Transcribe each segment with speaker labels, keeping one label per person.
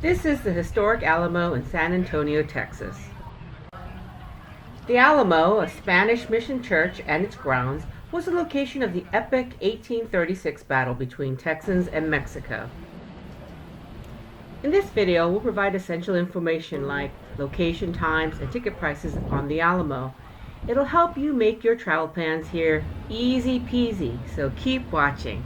Speaker 1: This is the historic Alamo in San Antonio, Texas. The Alamo, a Spanish mission church and its grounds, was the location of the epic 1836 battle between Texans and Mexico. In this video, we'll provide essential information like location, times, and ticket prices on the Alamo. It'll help you make your travel plans here easy peasy, so keep watching.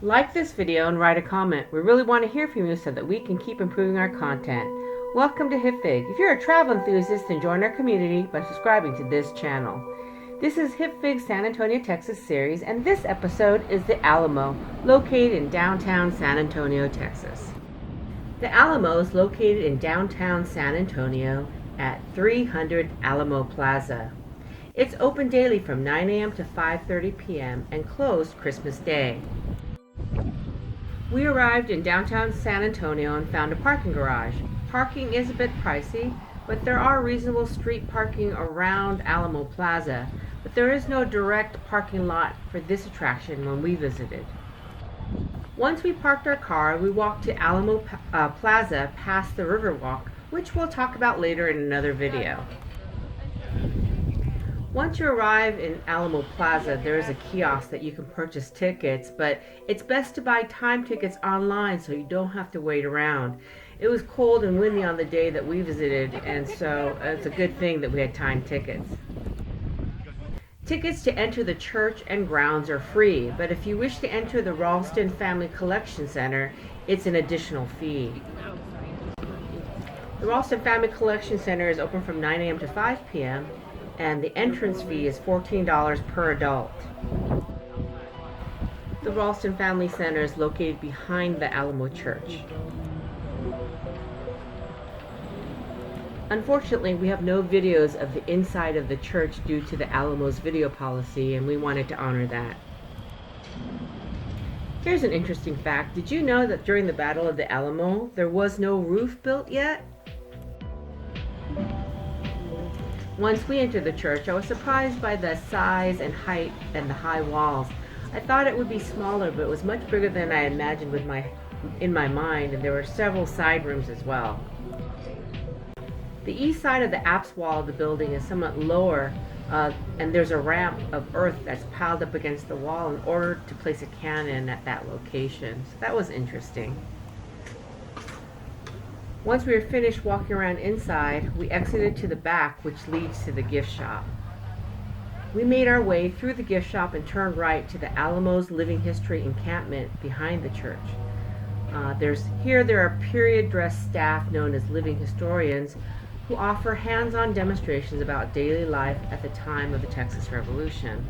Speaker 1: Like this video and write a comment. We really want to hear from you so that we can keep improving our content. Welcome to Hipfig. If you're a travel enthusiast, then join our community by subscribing to this channel. This is Hipfig's San Antonio, Texas series, and this episode is the Alamo, located in downtown San Antonio, Texas. The Alamo is located in downtown San Antonio at 300 Alamo Plaza. It's open daily from 9 a.m. to 5:30 p.m. and closed Christmas Day. We arrived in downtown San Antonio and found a parking garage. Parking is a bit pricey, but there are reasonable street parking around Alamo Plaza, but there is no direct parking lot for this attraction when we visited. Once we parked our car, we walked to Alamo Plaza past the Riverwalk, which we'll talk about later in another video. Once you arrive in Alamo Plaza, there is a kiosk that you can purchase tickets, but it's best to buy time tickets online so you don't have to wait around. It was cold and windy on the day that we visited, and so it's a good thing that we had time tickets. Tickets to enter the church and grounds are free, but if you wish to enter the Ralston Family Collection Center, it's an additional fee. The Ralston Family Collection Center is open from 9 a.m. to 5 p.m. and the entrance fee is $14 per adult. The Ralston Family Center is located behind the Alamo Church. Unfortunately, we have no videos of the inside of the church due to the Alamo's video policy, and we wanted to honor that. Here's an interesting fact. Did you know that during the Battle of the Alamo, there was no roof built yet? Once we entered the church, I was surprised by the size and height and the high walls. I thought it would be smaller, but it was much bigger than I imagined in my mind, and there were several side rooms as well. The east side of the apse wall of the building is somewhat lower, and there's a ramp of earth that's piled up against the wall in order to place a cannon at that location. So that was interesting. Once we were finished walking around inside, we exited to the back, which leads to the gift shop. We made our way through the gift shop and turned right to the Alamo's Living History encampment behind the church. There are period-dressed staff known as living historians who offer hands-on demonstrations about daily life at the time of the Texas Revolution.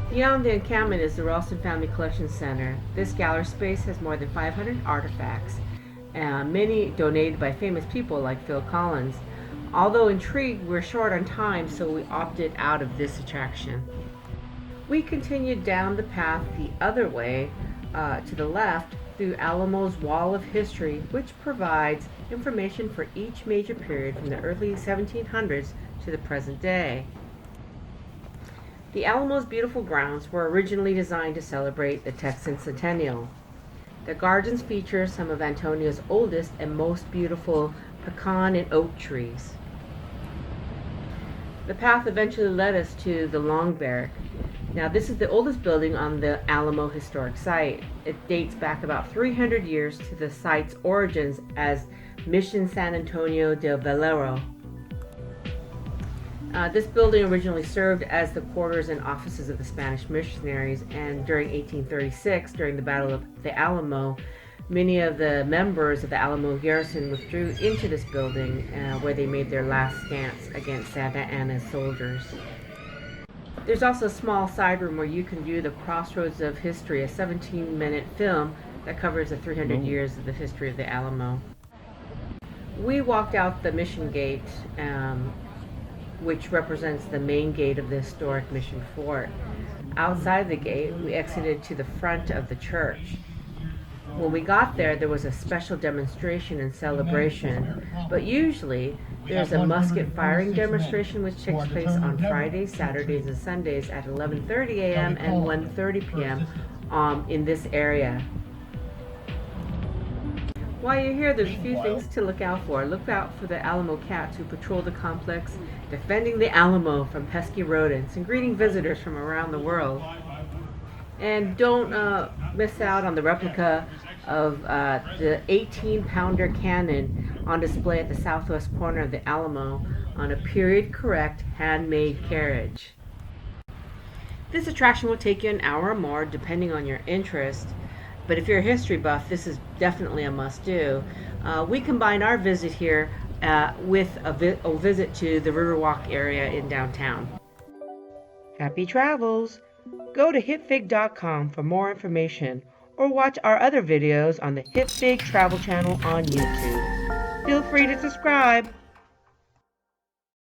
Speaker 1: Beyond the encampment is the Ralston Family Collection Center. This gallery space has more than 500 artifacts, many donated by famous people like Phil Collins. Although intrigued, we're short on time, so we opted out of this attraction. We continued down the path the other way to the left through Alamo's Wall of History, which provides information for each major period from the early 1700s to the present day. The Alamo's beautiful grounds were originally designed to celebrate the Texan Centennial. The gardens feature some of Antonio's oldest and most beautiful pecan and oak trees. The path eventually led us to the Long Barrack. Now, this is the oldest building on the Alamo historic site. It dates back about 300 years to the site's origins as Mission San Antonio del Valero. This building originally served as the quarters and offices of the Spanish missionaries, and during 1836, during the Battle of the Alamo, many of the members of the Alamo garrison withdrew into this building where they made their last stance against Santa Anna's soldiers. There's also a small side room where you can view the Crossroads of History, a 17-minute film that covers the 300 years of the history of the Alamo. We walked out the mission gate, which represents the main gate of the historic mission fort. Outside the gate, we exited to the front of the church. When we got there, there was a special demonstration and celebration, but usually there's a musket firing demonstration which takes place on Fridays, Saturdays, and Sundays at 11:30 a.m. and 1:30 p.m. In this area. While you're here, there's a few things to look out for. Look out for the Alamo cats who patrol the complex, defending the Alamo from pesky rodents and greeting visitors from around the world. And don't miss out on the replica of the 18-pounder cannon on display at the southwest corner of the Alamo on a period-correct handmade carriage. This attraction will take you an hour or more depending on your interest, but if you're a history buff, this is definitely a must-do. We combine our visit here with a visit to the Riverwalk area in downtown. Happy travels! Go to hipfig.com for more information or watch our other videos on the Hipfig Travel Channel on YouTube. Feel free to subscribe.